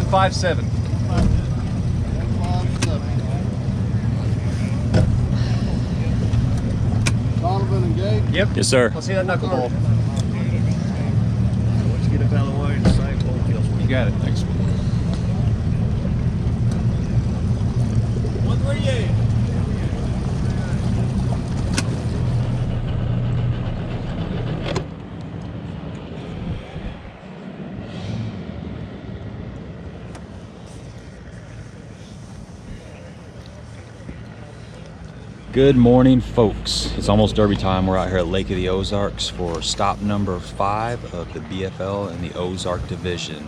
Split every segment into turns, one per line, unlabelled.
157.
157. Donovan engaged?
Yep.
Yes, sir.
Let's see that knuckleball.
Let's get a fellow away to save both kills.
You got it.
Thanks.
138.
Good morning, folks. It's almost derby time. We're out here at Lake of the Ozarks for stop number 5 of the BFL in the Ozark division.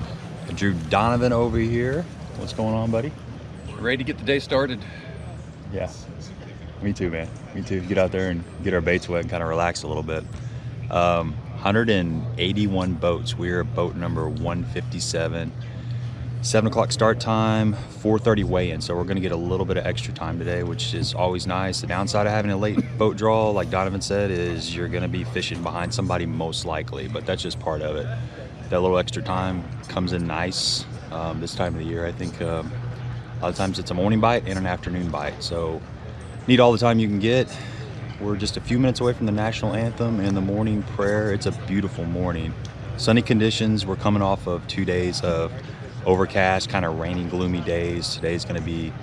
I drew Donovan over here. What's going on, buddy?
Ready to get the day started.
Yeah, me too, man. Me too. Get out there and get our baits wet and kind of relax a little bit. 181 boats. We're boat number 157. 7 o'clock start time, 4:30 weigh-in, so we're going to get a little bit of extra time today, which is always nice. The downside of having a late boat draw, like Donovan said, is you're going to be fishing behind somebody most likely, but that's just part of it. That little extra time comes in nice this time of the year. I think a lot of times it's a morning bite and an afternoon bite, so need all the time you can get. We're just a few minutes away from the national anthem and the morning prayer. It's a beautiful morning. Sunny conditions. We're coming off of 2 days of overcast, kind of rainy, gloomy days. Today's going to be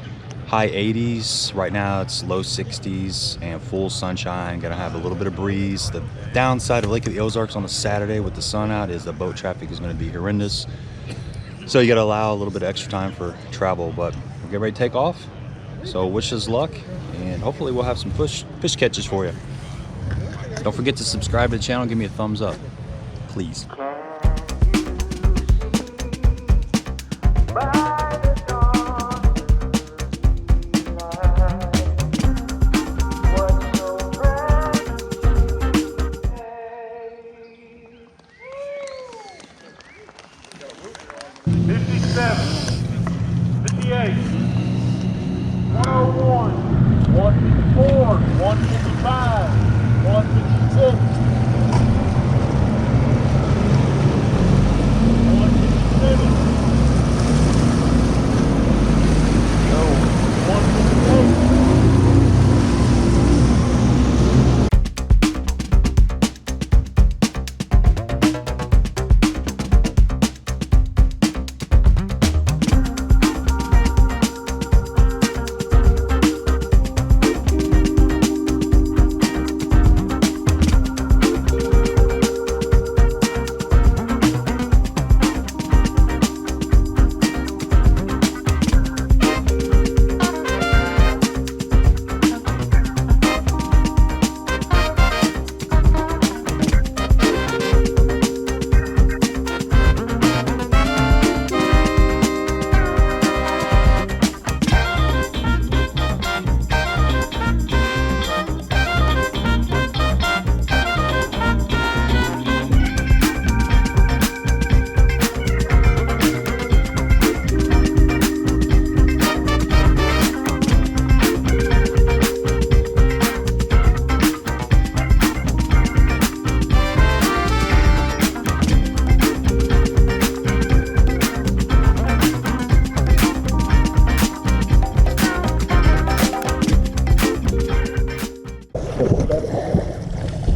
high 80s. Right now it's low 60s and full sunshine. Going to have a little bit of breeze. The downside of Lake of the Ozarks on a Saturday with the sun out is the boat traffic is going to be horrendous. So you got to allow a little bit of extra time for travel, but we're getting ready to take off. So wish us luck, and hopefully we'll have some fish catches for you. Don't forget to subscribe to the channel. Give me a thumbs up, please.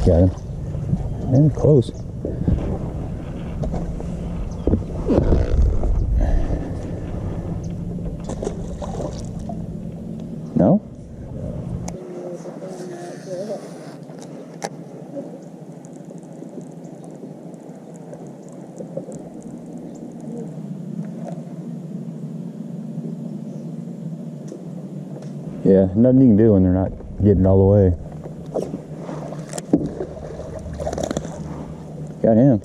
Got him. And close. No? Yeah, nothing you can do when they're not getting all the way. Got him.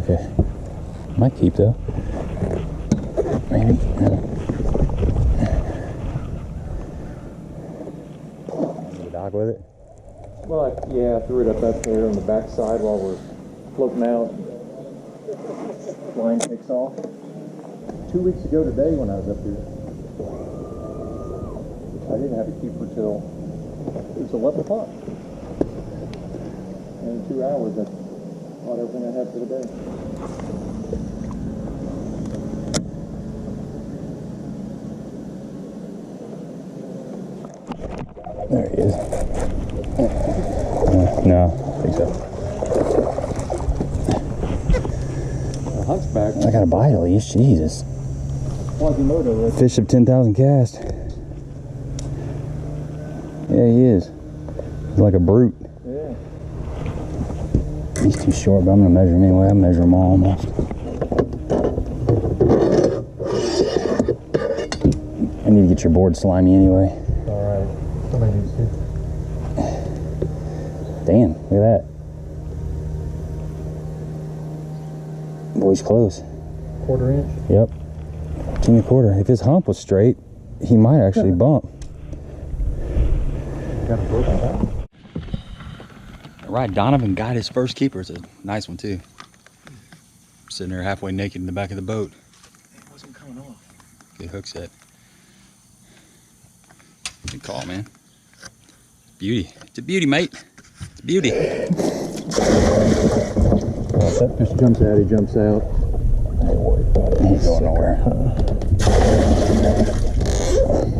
Okay. Might keep though. Maybe. The dock with it?
Well, yeah, I threw it up there on the back side while we're floating out. Line takes off. 2 weeks ago today when I was up here, I didn't have a keeper till it was 11 o'clock. And in 2 hours, I caught everything I had for the day.
There he is. No, I think so.
Hunchback.
I got a bite at least. Jesus.
Quasimodo.
Fish of 10,000 cast. Yeah, he is. He's like a brute.
Yeah.
He's too short, but I'm gonna measure him anyway. I measure them all almost. I need to get your board slimy anyway.
Alright. Somebody needs to.
Damn, look at that. Boy's close.
1/4 inch?
Yep. 2 1/4. If his hump was straight, he might actually bump.
Got a broken back.
Right, Donovan got his first keeper. It's a nice one too. Sitting there halfway naked in the back of the boat.
It wasn't coming off.
Good hook set. Good call, man. Beauty. It's a beauty, mate. It's a beauty.
Well, if that fish jumps out, he jumps out.
He ain't going nowhere.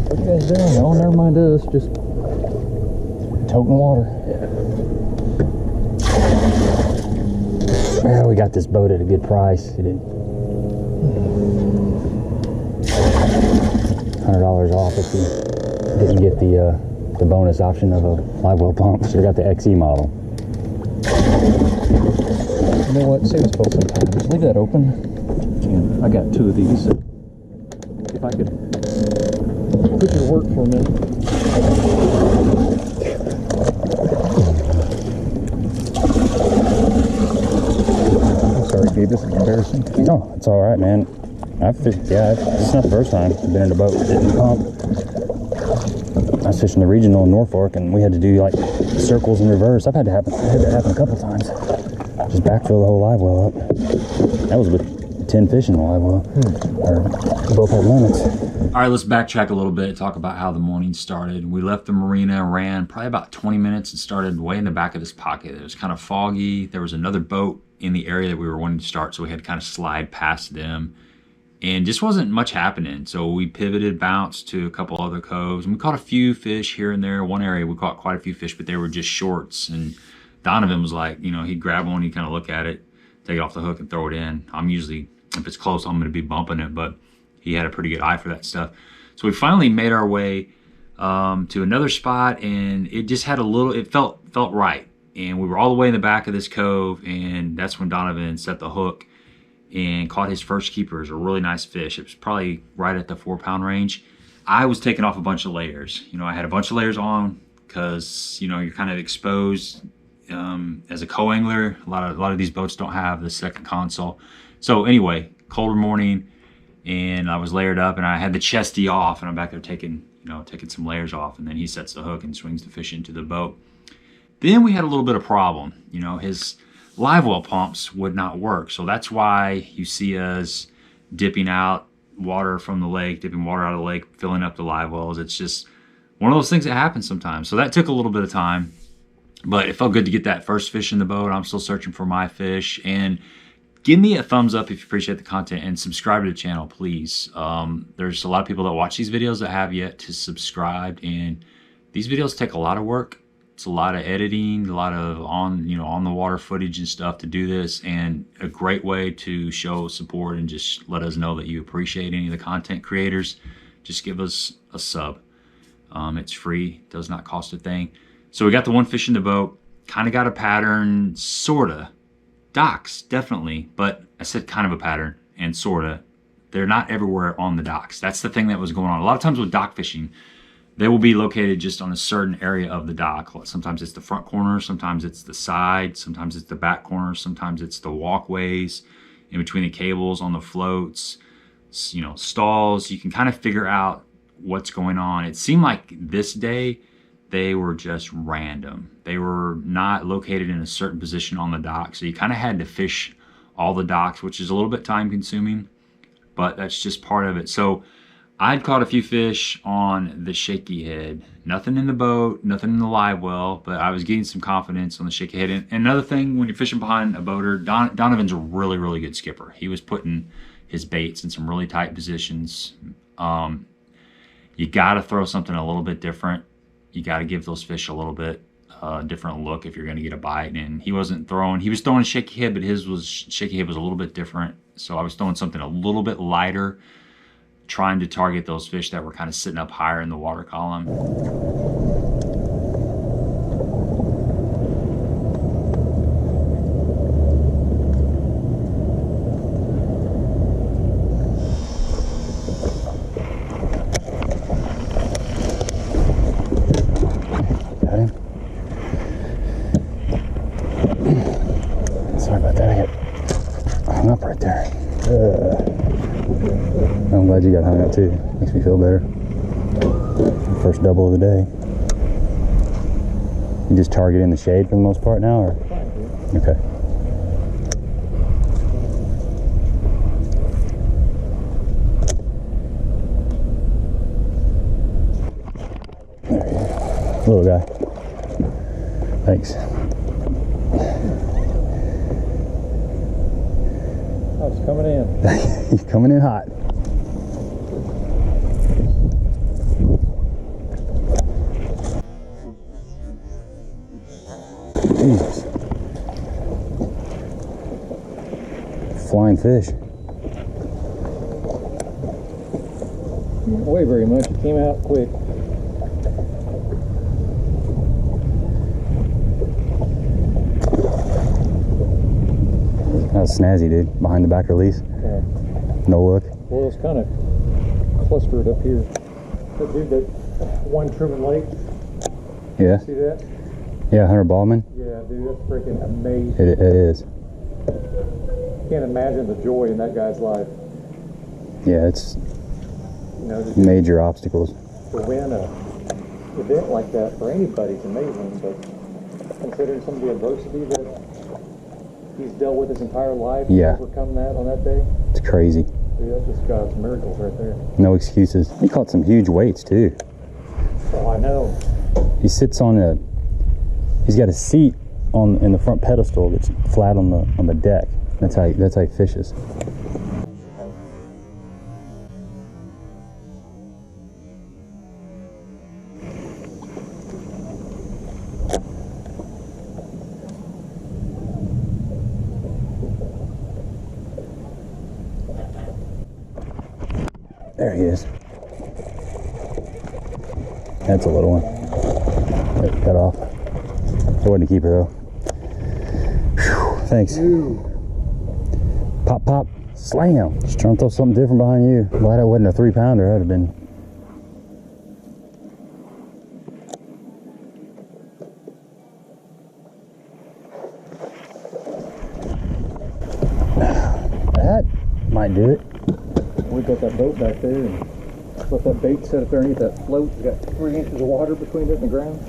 What you guys doing? Oh, never mind us. Just
Toting water. Yeah, we got this boat at a good price. It did $100 off if you didn't get the bonus option of a live well pump. So we got the XE model.
You know what? Save us both sometime. Just leave that open. And I got 2 of these. If I could put your work for a minute. I'm sorry, Gabe. This is embarrassing.
No, it's all right, man. It's not the first time I've been in a boat that didn't pump. I was fishing the regional in Norfolk, and we had to do like circles in reverse. I had that happen a couple times. Just backfill the whole live well up. That was with 10 fish in the live well. Or both had limits. All right, let's backtrack a little bit, talk about how the morning started. We left the marina, ran probably about 20 minutes and started way in the back of this pocket. It was kind of foggy. There was another boat in the area that we were wanting to start, so we had to kind of slide past them. And just wasn't much happening. So we pivoted, bounced to a couple other coves, and we caught a few fish here and there. One area we caught quite a few fish, but they were just shorts. And Donovan was like, you know, he'd grab one, he'd kind of look at it, take it off the hook and throw it in. I'm usually, if it's close, I'm gonna be bumping it, but he had a pretty good eye for that stuff. So we finally made our way to another spot, and it just had a little, it felt right. And we were all the way in the back of this cove, and that's when Donovan set the hook and caught his first keeper. It was a really nice fish. It was probably right at the 4-pound range. I was taking off a bunch of layers. You know, I had a bunch of layers on because, you know, you're kind of exposed as a co-angler. A lot of these boats don't have the second console. So anyway, colder morning, and I was layered up, and I had the chesty off, and I'm back there taking some layers off, and then he sets the hook and swings the fish into the boat. Then we had a little bit of problem. You know, his live well pumps would not work. So that's why you see us dipping out water from the lake, dipping water out of the lake, filling up the live wells. It's just one of those things that happens sometimes. So that took a little bit of time, but it felt good to get that first fish in the boat. I'm still searching for my fish. And give me a thumbs up if you appreciate the content, and subscribe to the channel, please. There's a lot of people that watch these videos that have yet to subscribe, and these videos take a lot of work. It's a lot of editing, a lot of on the water footage and stuff to do this, and a great way to show support and just let us know that you appreciate any of the content creators. Just give us a sub. It's free, does not cost a thing. So we got the one fish in the boat, kind of got a pattern, sorta. Docks, definitely, but I said kind of a pattern and sorta. They're not everywhere on the docks. That's the thing that was going on. A lot of times with dock fishing, they will be located just on a certain area of the dock. Sometimes it's the front corner, sometimes it's the side, sometimes it's the back corner, sometimes it's the walkways in between the cables, on the floats, you know, stalls. You can kind of figure out what's going on. It seemed like this day they were just random. They were not located in a certain position on the dock, so you kind of had to fish all the docks, which is a little bit time consuming, but that's just part of it. So I'd caught a few fish on the shaky head. Nothing in the boat, nothing in the live well, but I was getting some confidence on the shaky head. And another thing, when you're fishing behind a boater, Donovan's a really, really good skipper. He was putting his baits in some really tight positions. You got to throw something a little bit different. You got to give those fish a little bit different look if you're going to get a bite. And he wasn't throwing, he was throwing a shaky head, but his shaky head was a little bit different. So I was throwing something a little bit lighter, trying to target those fish that were kind of sitting up higher in the water column.
Got him. Sorry about that, I got hung up right there. I'm glad you got hung up too. Makes me feel better. First double of the day. You just target in the shade for the most part now, or? Okay. There you go. Little guy. Thanks.
Oh, it's coming in.
He's coming in hot. Jesus. Flying fish.
Didn't weigh very much. It came out quick.
That was snazzy, dude. Behind the back release.
Yeah.
No look.
Well, it's kind of clustered up here. That dude, that one Truman Lake.
Yeah.
See that?
Yeah, Hunter Ballman.
Yeah, dude, that's freaking amazing.
It is.
Can't imagine the joy in that guy's life.
Yeah, it's
You know, just
major obstacles.
to win a event like that for anybody's amazing, but considering some of the adversity that he's dealt with his entire life,
Yeah.
to overcome that on that day,
It's crazy.
dude, that's just God's miracles right there.
No excuses. He caught some huge weights too.
Oh, I know.
He sits on a. He's got a seat in the front pedestal that's flat on the deck. That's how he fishes. There he is. That's a little one. Wait, cut off. I wasn't a keeper though. Whew, thanks. Pop, pop, slam. Just trying to throw something different behind you. Glad I wasn't a 3-pounder. I'd have been. That might do it.
We got that boat back there and let that bait set up there underneath that float. You got 3 inches of water between it and the ground.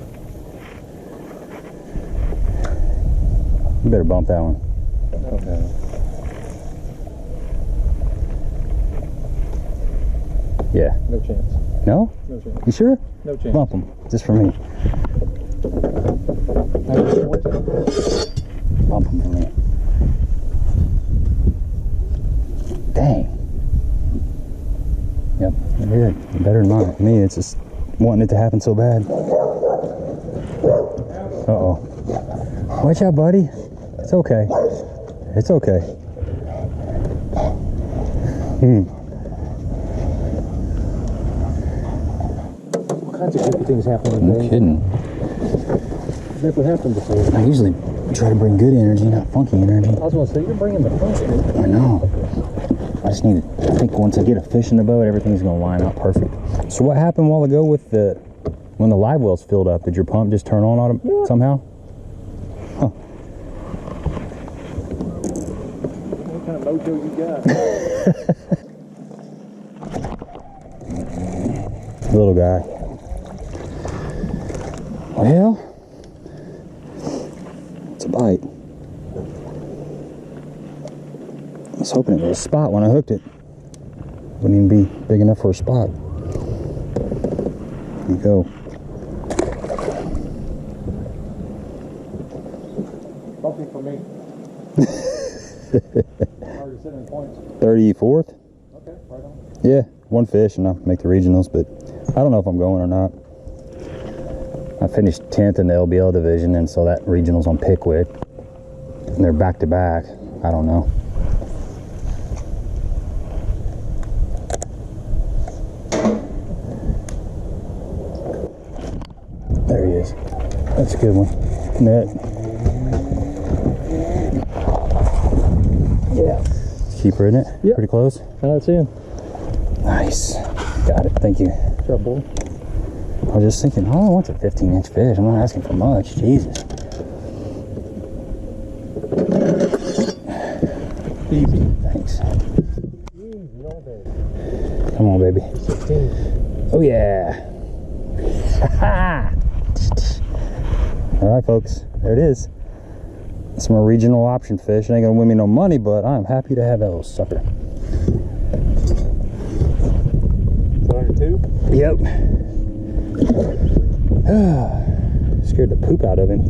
You better bump that one.
Okay.
Yeah.
No chance.
No?
No chance.
You sure?
No chance.
Bump them. Just for me. Bump them for me. Dang. Yep, you're good. Better than mine. Me, it's just wanting it to happen so bad. Uh-oh. Watch out, buddy. It's okay. It's okay.
All kinds of goofy things happen.
No kidding.
Never happened before.
I usually try to bring good energy, not funky energy.
I was going to say, you're bringing the fun.
I know. I just need to, I think once I get a fish in the boat, everything's going to line up perfect. So what happened a while ago with the When the live well's filled up, did your pump just turn on somehow? Huh.
What kind of mojo you got?
Little guy. Well, it's a bite. I was hoping it was a spot when I hooked it. Wouldn't even be big enough for a spot. There you go.
Bumpy for me. Already sitting in points.
34th?
Okay, right on.
Yeah, one fish and I'll make the regionals, but I don't know if I'm going or not. I finished 10th in the LBL division, and so that regional's on Pickwick. And they're back to back. I don't know. There he is. That's a good one. Net. Yeah. Keeper, isn't it?
Yep.
Pretty close.
That's in.
Nice. Got it. Thank you.
Good job, boy.
I was just thinking, oh, what's a 15-inch fish? I'm not asking for much. Jesus.
Easy.
Thanks.
Easy all day.
Come on, baby.
16.
Oh, yeah. All right, folks. There it is. That's my regional option fish. It ain't going to win me no money, but I'm happy to have that little sucker.
Is that on your tube?
Yep. Scared the poop out of him.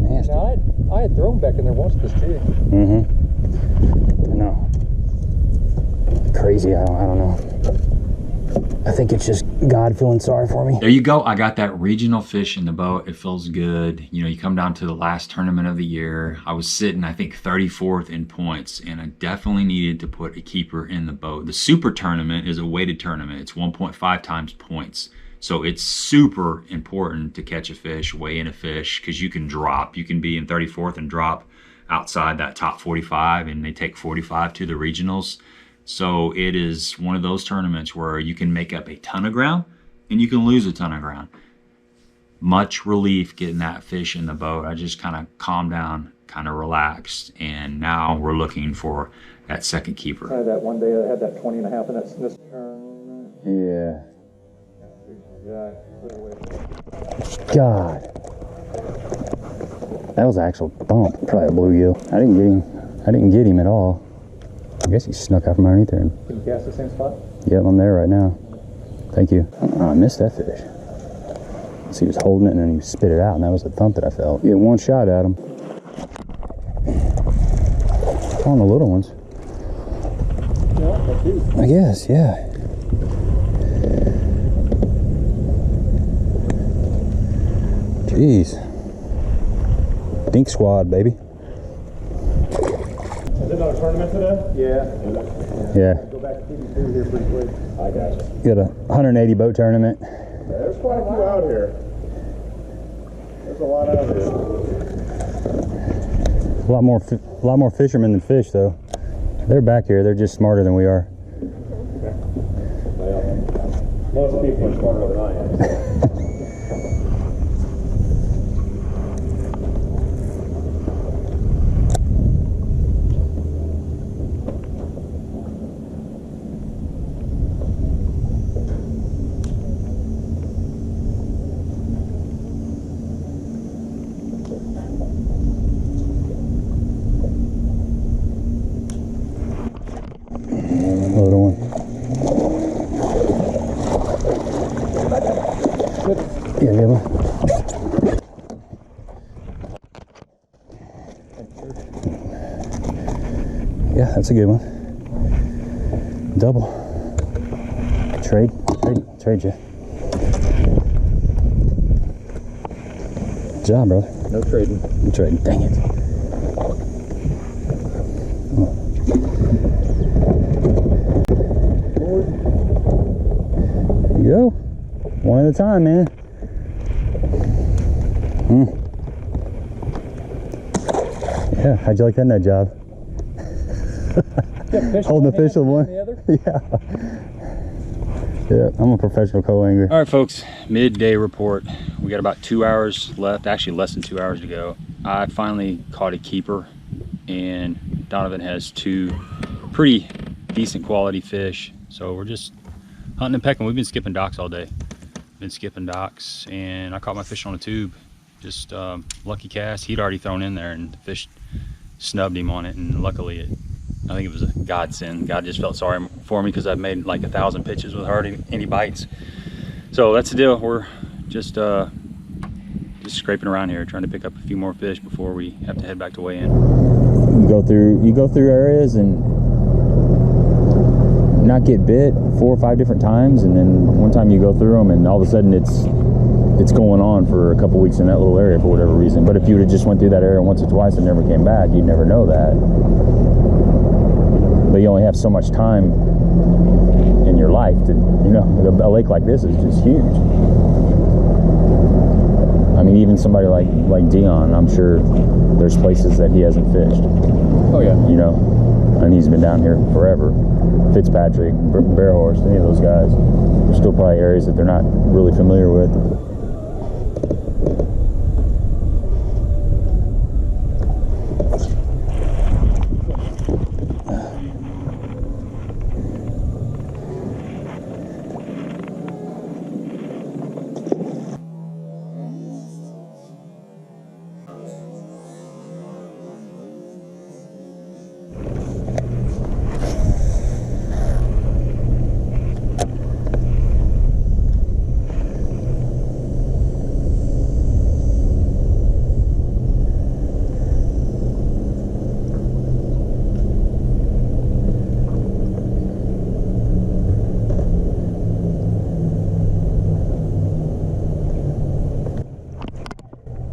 Nasty.
Now, I had thrown back in there once this jig.
Mm-hmm. I know. Crazy. I don't know. I think it's just God feeling sorry for me.
There you go. I got that regional fish in the boat. It feels good. You know, you come down to the last tournament of the year. I was sitting, I think, 34th in points, and I definitely needed to put a keeper in the boat. The Super Tournament is a weighted tournament. It's 1.5 times points. So it's super important to catch a fish, weigh in a fish, because you can drop. You can be in 34th and drop outside that top 45, and they take 45 to the regionals. So it is one of those tournaments where you can make up a ton of ground and you can lose a ton of ground. Much relief getting that fish in the boat. I just kind of calmed down, kind of relaxed, and now we're looking for that second keeper.
I had that one day I had that 20 and a half, and that's this turn.
Yeah.
Yeah, put it away.
God. That was an actual bump. Probably a bluegill. I didn't get him at all. I guess he snuck out from underneath there.
Can you cast the same spot?
Yep, I'm there right now. Thank you. Oh, I missed that fish. So he was holding it and then he spit it out, and that was the thump that I felt. Get one shot at him. On the little ones.
Yeah, that's you.
I guess, yeah. Jeez. Dink squad, baby.
Is it another tournament today? Yeah.
Yeah.
Go back to TV2 here pretty quick. I got you.
Got a 180 boat tournament.
There's quite a few out here. There's a lot out here.
A lot more fishermen than fish, though. They're back here. They're just smarter than we are.
Well, most people are smarter than I am.
Little one. Yeah, good one. Yeah, that's a good one. Double. Trade you. Good job, brother.
No trading.
I'm trading. Dang it. There you go. One at a time, man. Yeah, how'd you like that nut job? Holding the fish with one. Yeah. Yeah, I'm a professional co-angler.
All right, folks, midday report. We got about 2 hours left, actually less than 2 hours to go. I finally caught a keeper, and Donovan has 2 pretty decent quality fish. So we're just hunting and pecking. We've been skipping docks all day. Been skipping docks, and I caught my fish on a tube. Just lucky cast. He'd already thrown in there, and the fish snubbed him on it, and luckily I think it was a godsend. God just felt sorry for me because I've made like 1,000 pitches with hardly any bites. So that's the deal. We're just scraping around here, trying to pick up a few more fish before we have to head back to weigh in.
You go through areas and not get bit 4 or 5 different times, and then one time you go through them, and all of a sudden it's going on for a couple weeks in that little area for whatever reason. But if you would have just went through that area once or twice and never came back, you'd never know that. But you only have so much time in your life to, you know, a lake like this is just huge. I mean, even somebody like Dion, I'm sure there's places that he hasn't fished.
Oh yeah.
You know, and he's been down here forever. Fitzpatrick, Bear Horse, any of those guys. There's still probably areas that they're not really familiar with.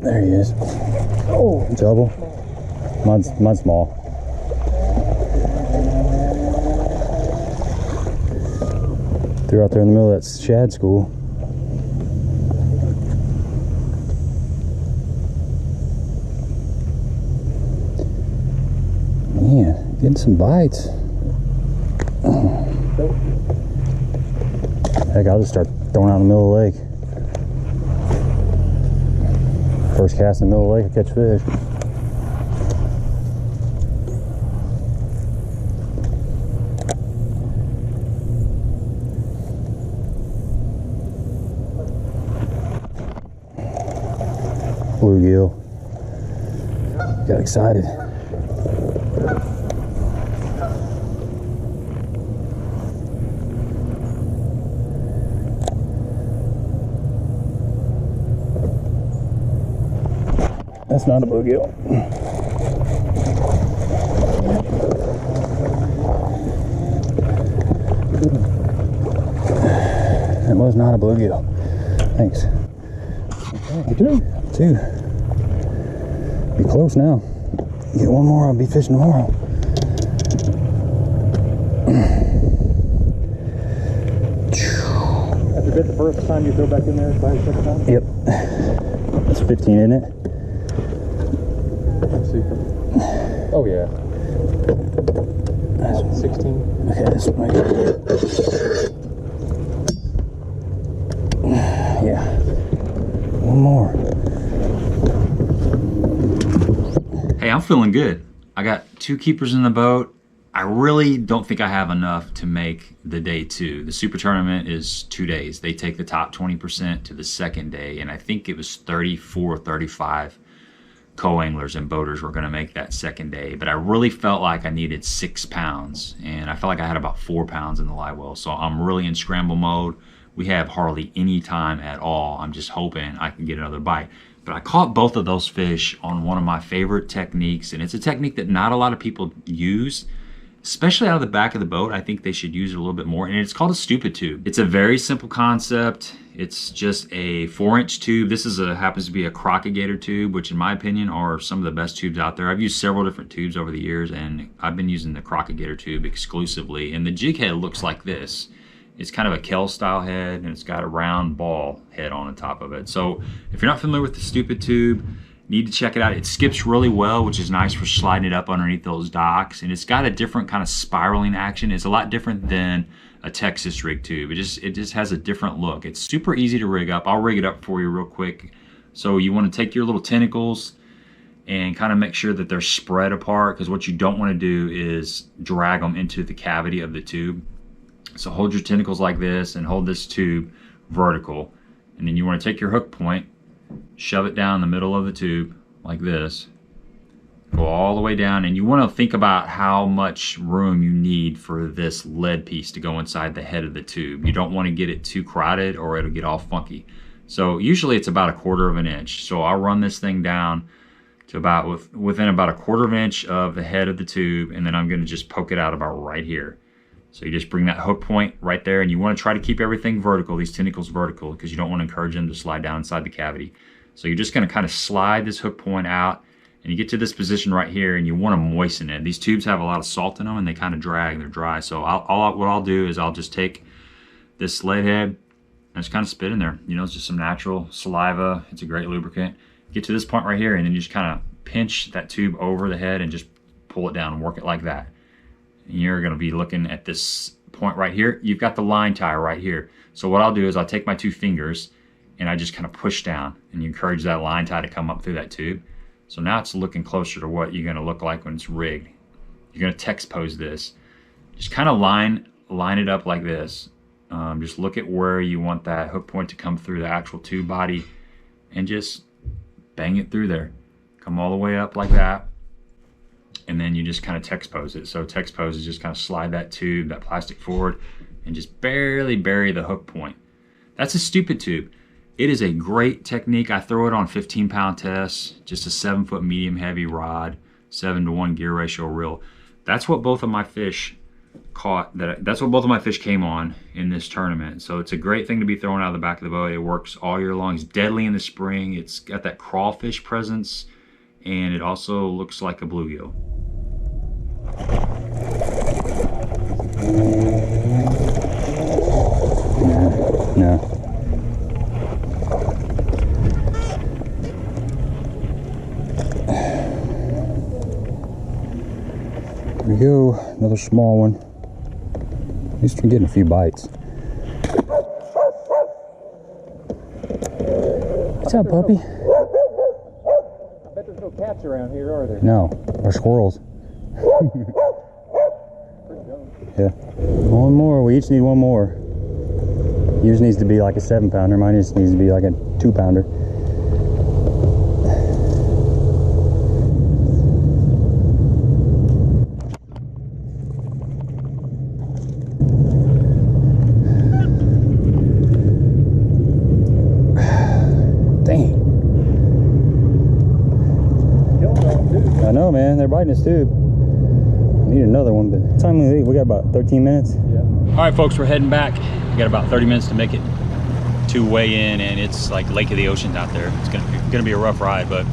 There he is. Oh, double. Mine's small. Threw out there in the middle of that shad school. Man, getting some bites. Heck, I'll just start throwing out in the middle of the lake. First cast in the middle of the lake, I catch fish. Bluegill. Got excited. That's not a bluegill. That was not a bluegill. Thanks. Okay. Two. Be close now. Get one more, I'll be fishing tomorrow.
After bit the first time, you throw back in there by the second time?
Yep. That's 15, isn't it?
Let's see. Oh yeah. That's 16.
Okay, this one right here. Yeah. One more.
Hey, I'm feeling good. I got 2 keepers in the boat. I really don't think I have enough to make the day 2. The Super Tournament is 2 days. They take the top 20% to the second day, and I think it was 34, 35 co-anglers and boaters were going to make that second day. But I really felt like I needed 6 pounds, and I felt like I had about 4 pounds in the live well. So I'm really in scramble mode. We have hardly any time at all. I'm just hoping I can get another bite. But I caught both of those fish on one of my favorite techniques, and it's a technique that not a lot of people use, especially out of the back of the boat. I think they should use it a little bit more, and it's called a stupid tube. It's a very simple concept. It's just a 4-inch tube. This is happens to be a crocodile tube, which in my opinion are some of the best tubes out there. I've used several different tubes over the years, and I've been using the crocodile tube exclusively. And the jig head looks like this. It's kind of a Kell style head, and it's got a round ball head on the top of it. So if you're not familiar with the stupid tube, need to check it out. It skips really well, which is nice for sliding it up underneath those docks. And it's got a different kind of spiraling action. It's a lot different than a Texas rig tube. It just has a different look. It's super easy to rig up. I'll rig it up for you real quick. So you want to take your little tentacles and kind of make sure that they're spread apart, because what you don't want to do is drag them into the cavity of the tube. So hold your tentacles like this and hold this tube vertical. And then you want to take your hook point, shove it down the middle of the tube like this. Go all the way down, and you want to think about how much room you need for this lead piece to go inside the head of the tube. You don't want to get it too crowded or it'll get all funky. So usually it's about 1/4 of an inch. So I'll run this thing down to within about 1/4 of an inch of the head of the tube, and then I'm going to just poke it out about right here. So you just bring that hook point right there, and you want to try to keep everything vertical, these tentacles vertical, because you don't want to encourage them to slide down inside the cavity. So you're just going to kind of slide this hook point out, and you get to this position right here, and you want to moisten it. These tubes have a lot of salt in them, and they kind of drag, they're dry. So what I'll do is I'll just take this sled head and just kind of spit in there. You know, it's just some natural saliva. It's a great lubricant. Get to this point right here, and then you just kind of pinch that tube over the head and just pull it down and work it like that. And you're going to be looking at this point right here. You've got the line tie right here. So what I'll do is I'll take my 2 fingers and I just kind of push down, and you encourage that line tie to come up through that tube. So now it's looking closer to what you're going to look like when it's rigged. You're going to text pose this. Just kind of line it up like this. Just look at where you want that hook point to come through the actual tube body, and just bang it through there. Come all the way up like that, and then you just kind of text pose it. So text pose is just kind of slide that tube, that plastic forward, and just barely bury the hook point. That's a stupid tube. It is a great technique. I throw it on 15-pound tests, just a 7-foot medium heavy rod, 7-to-1 gear ratio reel. That's what both of my fish caught. That's what both of my fish came on in this tournament. So it's a great thing to be thrown out of the back of the boat. It works all year long. It's deadly in the spring. It's got that crawfish presence, and it also looks like a bluegill.
No. There we go, another small one. At least we're getting a few bites. What's up, puppy?
I bet there's no cats around here, are there?
No, or squirrels. Yeah. One more, we each need one more. Yours needs to be like a 7-pounder, mine just needs to be like a 2-pounder. I know, man, they're biting us too. Need another one, but time we leave. We got about 13 minutes.
Yeah. All right, folks, we're heading back. We got about 30 minutes to make it to weigh in, and it's like Lake of the Oceans out there. It's gonna be a rough ride, but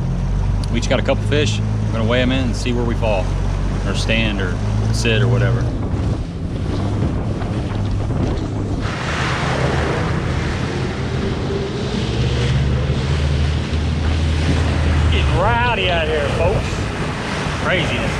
we each got a couple fish. We're gonna weigh them in and see where we fall, or stand, or sit, or whatever. Getting rowdy out here, folks. Craziness.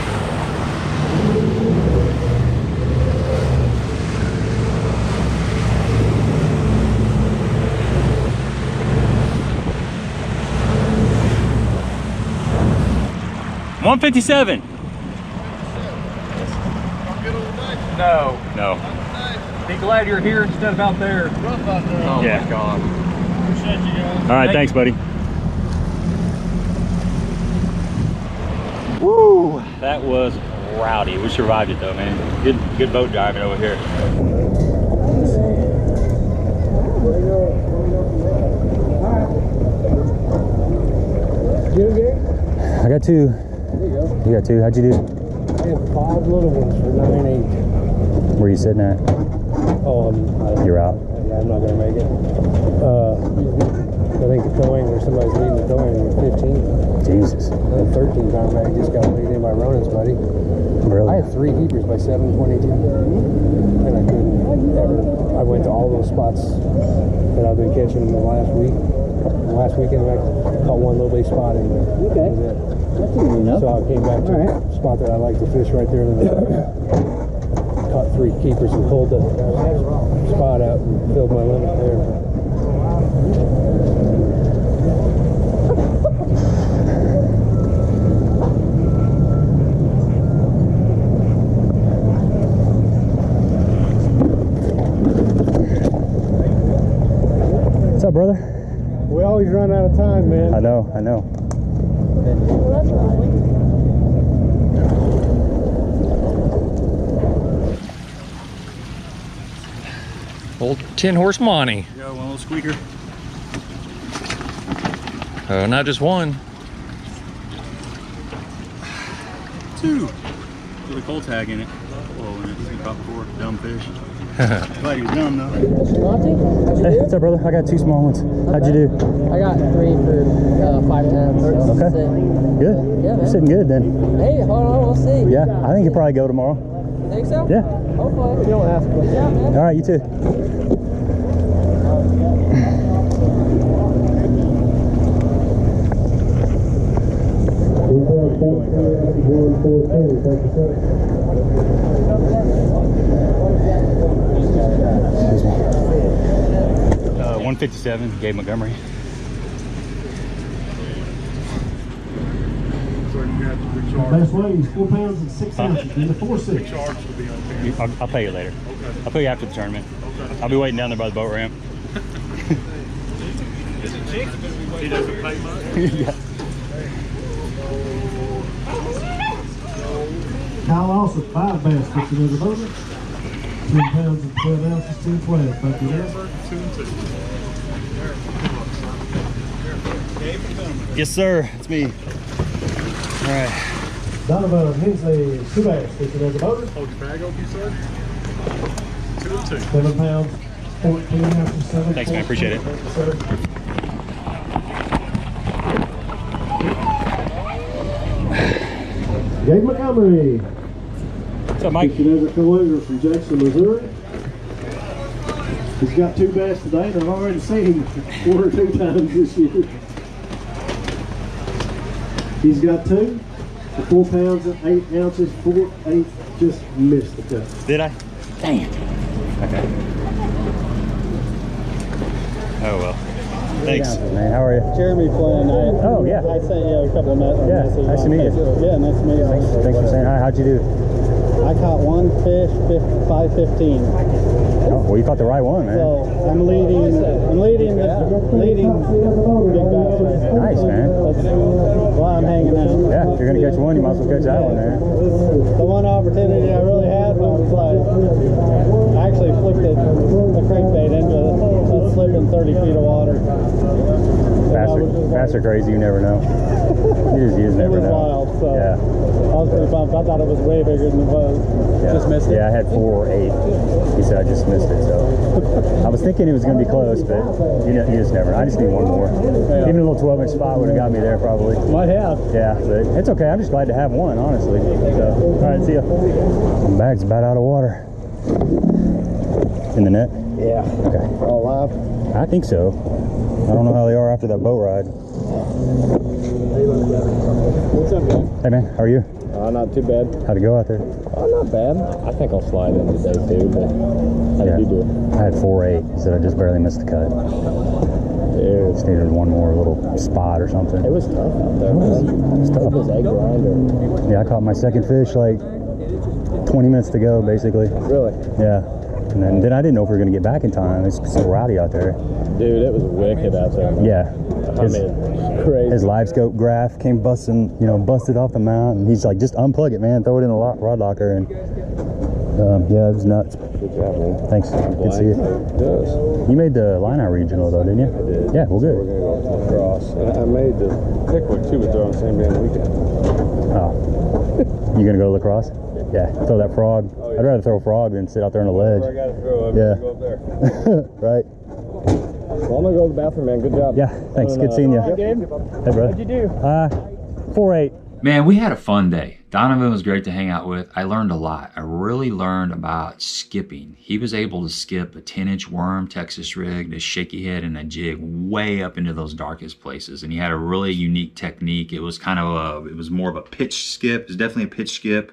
$157. No. Be glad you're here instead of out there. Oh yeah. My God. Appreciate you guys. All right, thanks, buddy. Woo! That was rowdy. We survived it though, man. Good boat driving over here.
I got 2.
There you go.
You got 2. How'd you do?
I have 5 little ones for 9.8.
Where are you sitting at?
Oh,
You're out.
Yeah, I'm not gonna make it. I think the towing, where somebody's leading the towing with 15.
Jesus.
Another 13-pound bag just got weighed in by Ronan's buddy.
Really?
I have 3 heapers by 7.22, and I couldn't ever. I went to all those spots that I've been catching in the last week. Last weekend, I caught one little bitty spot in there. Okay. That was it. That's easy enough. So I came back to a spot that I like to fish right there. Caught 3 3 keepers and pulled the spot out and filled my limit there.
What's up, brother?
We always run out of time, man.
I know, I know.
Old 10-horse Monty.
Got one little squeaker.
Not just one.
2. With a cold tag in it. Whoa, in it. He's gonna caught before. Dumb fish. Glad he was dumb though.
Hey, what's up, brother? I got 2 small ones. How'd you do?
I got 3 for 5 times. So
Okay. Good.
Yeah,
You're
man.
sitting good then.
Hey, hold on, we'll see.
Yeah, I think you'll probably go tomorrow.
Think so?
Yeah.
Hopefully. You don't ask me. Yeah, man.
All right, you too. Excuse me.
157, Gabe Montgomery.
Best weighs 4 pounds and 6 ounces. In the 4-6.
I'll pay you later. I'll pay you after the tournament. I'll be waiting down there by the boat ramp.
He doesn't pay much.
Yeah.
Kyle Lawson, 5 bass fishing in the boat. 10 pounds and 12 ounces, 10-12. Thank you, man.
Yes, sir. It's me. All right.
Donovan Hensley, 2 bass fishing as a boater.
Hold your bag open, sir. 2 and 2.
7 pounds, 14 ounces, 7.
Thanks, man. Appreciate it.
Thank you, sir. Gabe Montgomery,
What's up, Mike?
fishing as a co-owner from Jackson, Missouri. He's got 2 bass today, and I've already seen him 1 or 2 times this year. He's got 2 for 4 pounds and 8 ounces, 4-8, just missed the cut.
Did I? Dang it. Okay. Oh, well. Thanks.
Man, how are you?
Jeremy Flynn.
Oh, yeah.
I sent you a couple of messages.
Yeah, nice to meet you.
Yeah, nice to meet you.
Thanks for saying hi. How'd you do?
I caught 1 fish, 515.
Oh, well, you caught the right one, man.
So I'm leading big bass right now.
Nice, man.
That's why I'm hanging out.
Yeah, if you're gonna catch one, you might as well catch that one there.
The one opportunity I really had was like, I actually flicked the crankbait into a slip in 30 feet of water.
Bass are crazy, you never know. You just
It
never
was
know.
wild, so
Yeah.
I was pretty pumped. I thought it was way bigger than it was.
Yeah.
Just missed it.
Yeah, I had 4 or 8. He said I just missed it, so I was thinking it was going to be close, but you just never. I just need one more.
Yeah.
Even a little 12-inch spot would have got me there probably.
Might have.
Yeah, but it's okay. I'm just glad to have one, honestly. So, all right, see ya. My bag's about out of water. In the net?
Yeah.
Okay.
All live.
I think so. I don't know how they are after that boat ride.
What's up, man?
Hey man, how are you?
Not too bad.
How'd it go out there?
Not bad. I think I'll slide in today too, but how
Yeah.
did you do?
I had 4-8. He said I just barely missed the cut.
Dude,
Just needed one more little spot or something.
it was tough out there.
It was tough.
It was egg grinder.
Yeah, I caught my second fish like 20 minutes to go, basically.
Really?
Yeah. And then I didn't know if we were going to get back in time. It's so rowdy out there.
Dude, it was wicked out there. Man.
Yeah.
I mean, crazy.
His live scope graph came busted off the mount, and he's like, just unplug it, man, throw it in the rod locker, and yeah, it was nuts.
Good job, man.
Thanks. Good to see you.
Yes.
You made the line out regional though, didn't you?
I did.
Yeah, well,
So
good.
we're gonna go across. And I made the Pickwick too, but they're on the same damn weekend.
Oh. You gonna go to lacrosse? Yeah. Throw that frog.
Oh, yeah.
I'd rather throw a frog than sit out there on a ledge.
I gotta throw. I'm
Yeah.
gonna go up there.
Right.
Well, I'm gonna go to the bathroom, man. Good job.
Yeah. Thanks. Good seeing you.
Gabe.
Hey, brother.
What'd you do?
4-8.
Man, we had a fun day. Donovan was great to hang out with. I learned a lot. I really learned about skipping. He was able to skip a 10-inch worm Texas rig, a shaky head, and a jig way up into those darkest places. And he had a really unique technique. It was it was more of a pitch skip. It was definitely a pitch skip.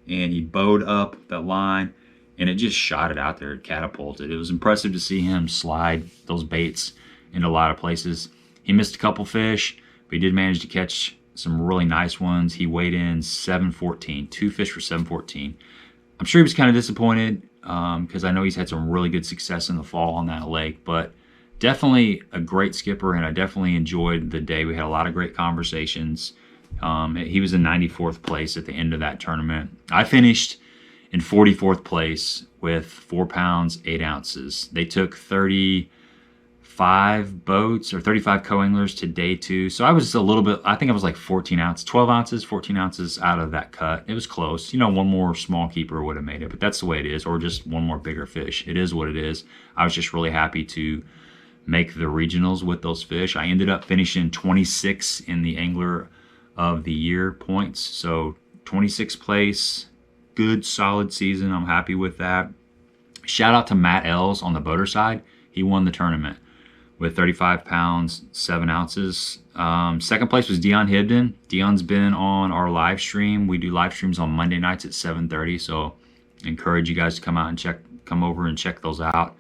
And he bowed up the line and it just shot it out there. It catapulted. It was impressive to see him slide those baits into a lot of places. He missed a couple fish, but he did manage to catch some really nice ones. He weighed in 714, 2 fish for 714. I'm sure he was kind of disappointed because I know he's had some really good success in the fall on that lake, but definitely a great skipper, and I definitely enjoyed the day. We had a lot of great conversations. He was in 94th place at the end of that tournament. I finished in 44th place with 4 pounds, 8 ounces. They took 35 boats or 35 co-anglers to day 2. So I was a little bit, I think I was like 12 ounces, 14 ounces out of that cut. It was close. You know, one more small keeper would have made it, but that's the way it is, or just one more bigger fish. It is what it is. I was just really happy to make the regionals with those fish. I ended up finishing 26 in the Angler of the Year points. So 26th place, good solid season. I'm happy with that. Shout out to Matt Els on the boater side. He won the tournament with 35 pounds, 7 ounces. Second place was Dion Hibden. Dion's been on our live stream. We do live streams on Monday nights at 7:30. So encourage you guys to come out and come over and check those out.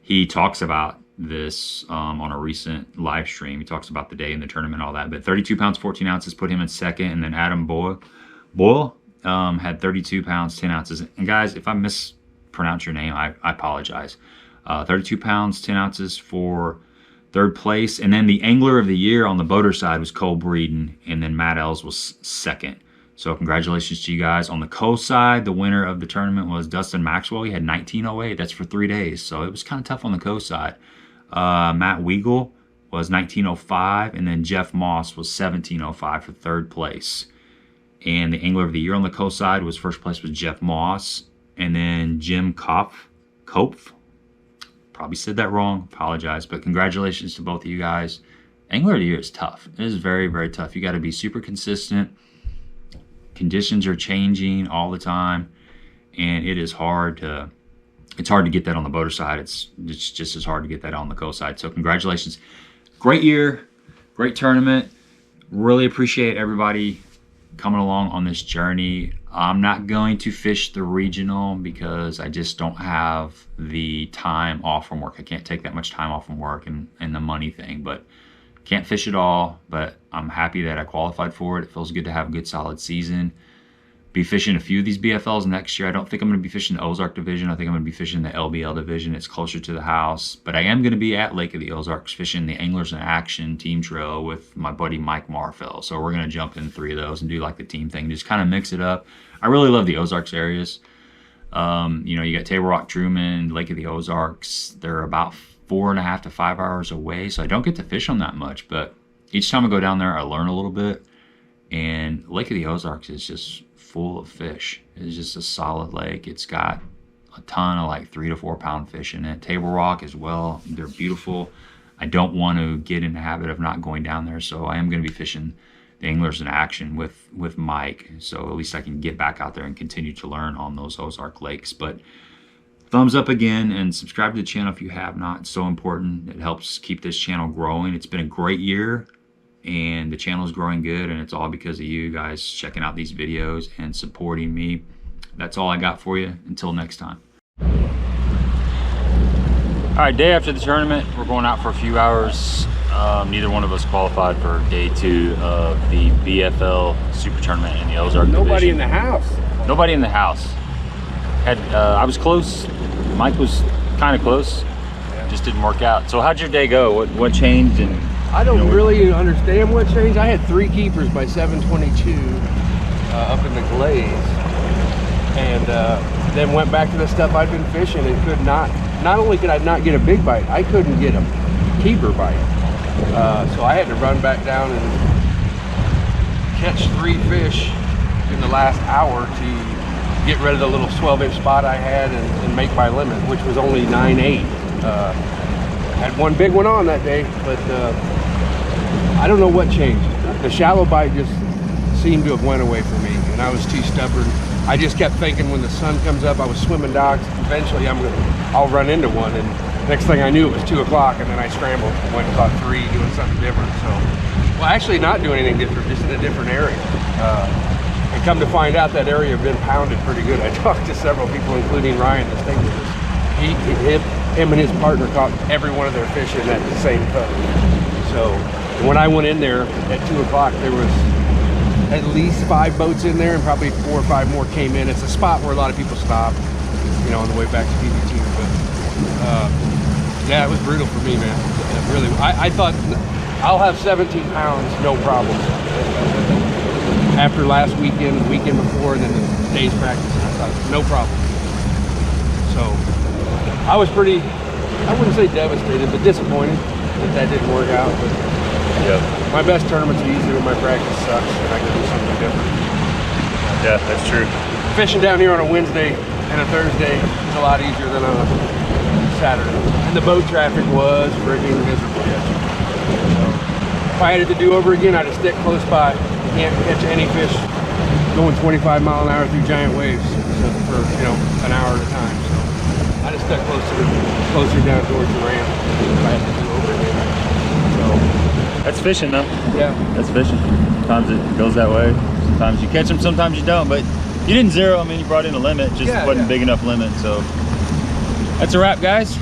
He talks about this on a recent live stream. He talks about the day in the tournament, all that. But 32 pounds, 14 ounces put him in second. And then Adam Boyle had 32 pounds, 10 ounces. And guys, if I mispronounce your name, I apologize. 32 pounds, 10 ounces for third place. And then the Angler of the Year on the boater side was Cole Breeden. And then Matt Els was second. So congratulations to you guys. On the co-side, the winner of the tournament was Dustin Maxwell. He had 1908. That's for 3 days. So it was kind of tough on the co-side. Matt Weigel was 1905. And then Jeff Moss was 1705 for third place. And the Angler of the Year on the co-side was first place with Jeff Moss. And then Jim Kopf. Probably said that wrong. Apologize. But congratulations to both of you guys. Angler of the Year is tough. It is very, very tough. You got to be super consistent. Conditions are changing all the time. And it is hard to get that on the boater side. It's just as hard to get that on the co-side. So congratulations. Great year. Great tournament. Really appreciate everybody coming along on this journey. I'm not going to fish the regional because I just don't have the time off from work. I can't take that much time off from work and the money thing, but can't fish it all. But I'm happy that I qualified for it. It feels good to have a good solid season. Be fishing a few of these BFLs next year. I don't think I'm going to be fishing the Ozark division. I think I'm going to be fishing the LBL division. It's closer to the house. But I am going to be at Lake of the Ozarks fishing the Anglers in Action team trail with my buddy Mike Marfell. So we're going to jump in 3 of those and do like the team thing. Just kind of mix it up. I really love the Ozarks areas. You know, you got Table Rock, Truman, Lake of the Ozarks. They're about 4.5 to 5 hours away. So I don't get to fish on that much. But each time I go down there, I learn a little bit. And Lake of the Ozarks is just full of fish. It's just a solid lake. It's got a ton of like 3 to 4 pound fish in it. Table Rock as well. They're beautiful. I don't want to get in the habit of not going down there, so I am going to be fishing the Anglers in Action with Mike, so at least I can get back out there and continue to learn on those Ozark lakes. But thumbs up again and subscribe to the channel if you have not. It's so important. It helps keep this channel growing. It's been a great year and the channel is growing good, and it's all because of you guys checking out these videos and supporting me. That's all I got for you. Until next time. All right, day after the tournament, we're going out for a few hours. Neither one of us qualified for day 2 of the BFL Super Tournament in the Ozark division.
Nobody in the house.
Nobody in the house. I was close. Mike was kind of close. Just didn't work out. So how'd your day go? What changed? And
I don't really understand what changed. I had 3 keepers by 722 up in the Glaze, and then went back to the stuff I'd been fishing and could not only could I not get a big bite, I couldn't get a keeper bite. So I had to run back down and catch 3 fish in the last hour to get rid of the little 12-inch spot I had and make my limit, which was only 9.8. Had 1 big one on that day, but I don't know what changed. The shallow bite just seemed to have went away from me, and I was too stubborn. I just kept thinking when the sun comes up, I was swimming docks. Eventually, I'll run into one, and next thing I knew, it was 2 o'clock, and then I scrambled and went and caught 3 doing something different. So, well, actually not doing anything different, just in a different area. And come to find out, that area had been pounded pretty good. I talked to several people, including Ryan, that stayed with us. Him and his partner caught every one of their fish in that same boat. So when I went in there at 2 o'clock, there was at least 5 boats in there, and probably 4 or 5 more came in. It's a spot where a lot of people stop, you know, on the way back to PBT. But yeah, it was brutal for me, man. It really, I thought I'll have 17 pounds, no problem. After last weekend, the weekend before, and then the day's practice, I thought no problem. So I was pretty, I wouldn't say devastated, but disappointed that didn't work out. But my best tournaments are easier when my practice sucks and I can do something different.
Yeah, that's true.
Fishing down here on a Wednesday and a Thursday is a lot easier than on a Saturday. And the boat traffic was freaking miserable yesterday. So if I had it to do over again, I'd have stick close by. You can't catch any fish going 25 mile an hour through giant waves for, you know, an hour at a time. So I just stuck closer down towards the ramp if I had to do over again. So
that's fishing though.
Yeah.
That's fishing. Sometimes it goes that way. Sometimes you catch them, sometimes you don't. But you didn't zero. I mean, you brought in a limit, just wasn't big enough limit. So that's a wrap, guys.